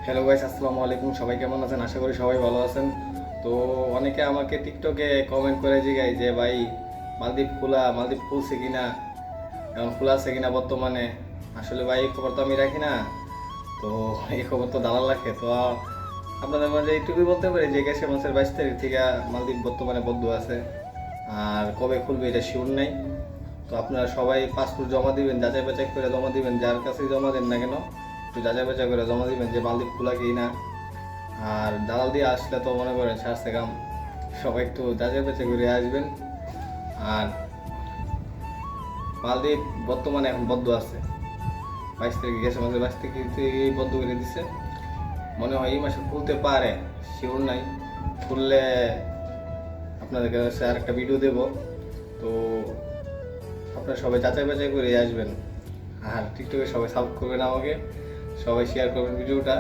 Hello guys, আসসালামু আলাইকুম। সবাই কেমন আছেন? আশা করি সবাই ভালো আছেন। তো অনেকে আমাকে টিকটকে কমেন্ট করে জিগায় যে ভাই, মালদ্বীপ খুলছে কিনা, এখন খোলা আছে কিনা বর্তমানে। আসলে ভাই এই খবর তো আমি রাখি না, তো এই খবর তো দালাল রাখে। তো আপনাদের মাঝে এইটুকুই বলতে পারি যে গেছে মাসের 22 তারিখ থেকে মালদ্বীপ বর্তমানে বদ্ধ আছে। আর কবে খুলবে এটা শিওর নাই। তো আপনারা সবাই পাসপোর্ট জমা দিবেন, যাচাই বাছাই করে জমা দিবেন, যার কাছেই জমা দেন না কেন একটু যাচাই বাছাই করে জমা দিবেন যে মালদ্বীপ খোলা কি না। আর দালাল দিয়ে আসলে তো মনে করেন সারছে কাম। সবাই একটু যাচাই বাছাই করে আসবেন। আর মালদ্বীপ বর্তমানে এখন বদ্ধ আছে, 22 তারিখে গেছে মাসে 22 তারিখে বদ্ধ করে দিছে। মনে হয় এই মাসে খুলতে পারে, শিওর নাই। খুললে আপনাদের কাছে আর একটা ভিডিও দেব। তো আপনারা সবাই যাচাই বাছাই করে আসবেন। আর টিকটকে সবাই সাপোর্ট করবেন আমাকে, সবাই শেয়ার করবেন ভিডিওটা।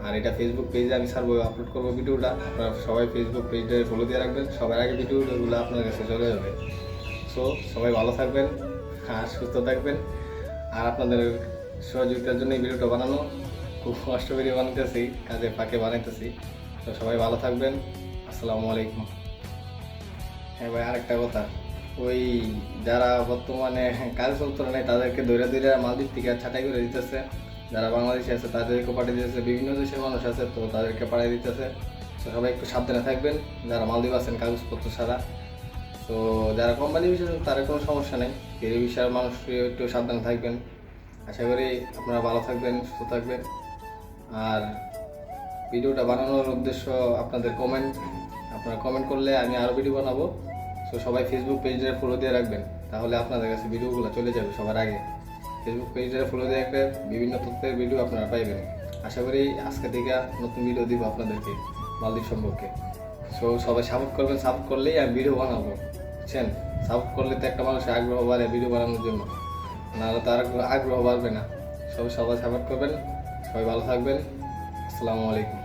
আর এটা ফেসবুক পেজে আমি ছাড়বো, আপলোড করবো ভিডিওটা। আপনারা সবাই ফেসবুক পেজে ফলো দিয়ে রাখবেন, সবার আগে ভিডিওগুলো আপনার কাছে চলে যাবে। সো সবাই ভালো থাকবেন আর সুস্থ থাকবেন। আর আপনাদের সহযোগিতার জন্য এই ভিডিওটা বানানো, খুব কষ্ট করে বানাইতেছি, কাজে ফাঁকে বানাইতেছি। তো সবাই ভালো থাকবেন। আসসালামু আলাইকুম। হ্যাঁ ভাই, আরেকটা কথা, ওই যারা বর্তমানে কাজ চলতো না তাদেরকে ধরে ধরে মালদ্বীপ থেকে ছাঁটাই করে দিতেছে। যারা বাংলাদেশে আছে তাদেরকে পাঠিয়ে দিতেছে, বিভিন্ন দেশের মানুষ আছে তো তাদেরকে পাঠিয়ে দিতেছে। তো সবাই একটু সাবধানে থাকবেন যারা মালদ্বীপ আছেন কাগজপত্র ছাড়া। তো যারা কোম্পানি বিষয় তাদের কোনো সমস্যা নেই, এই বিষয়ের মানুষ একটু সাবধানে থাকবেন। আশা করি আপনারা ভালো থাকবেন, সুস্থ থাকবেন। আর ভিডিওটা বানানোর উদ্দেশ্য আপনাদের কমেন্ট, আপনারা কমেন্ট করলে আমি আরও ভিডিও বানাবো। তো সবাই ফেসবুক পেজে ফলো দিয়ে রাখবেন, তাহলে আপনাদের কাছে ভিডিওগুলো চলে যাবে সবার আগে। ফেসবুক পেজে ফলো দিয়ে রাখলে বিভিন্ন তথ্যের ভিডিও আপনারা পাইবেন। আশা করি আজকে থেকে নতুন ভিডিও দিব আপনাদেরকে মালদ্বীপ সম্পর্কে। সো সবাই সাপোর্ট করবেন, সাপোর্ট করলেই আমি ভিডিও বানাবো, বুঝছেন? সাপোর্ট করলে তো একটা মানুষের আগ্রহ বাড়ে ভিডিও বানানোর জন্য, নাহলে তো আর আগ্রহ বাড়বে না। সবাই সাপোর্ট করবেন। সবাই ভালো থাকবেন। আসসালামু আলাইকুম।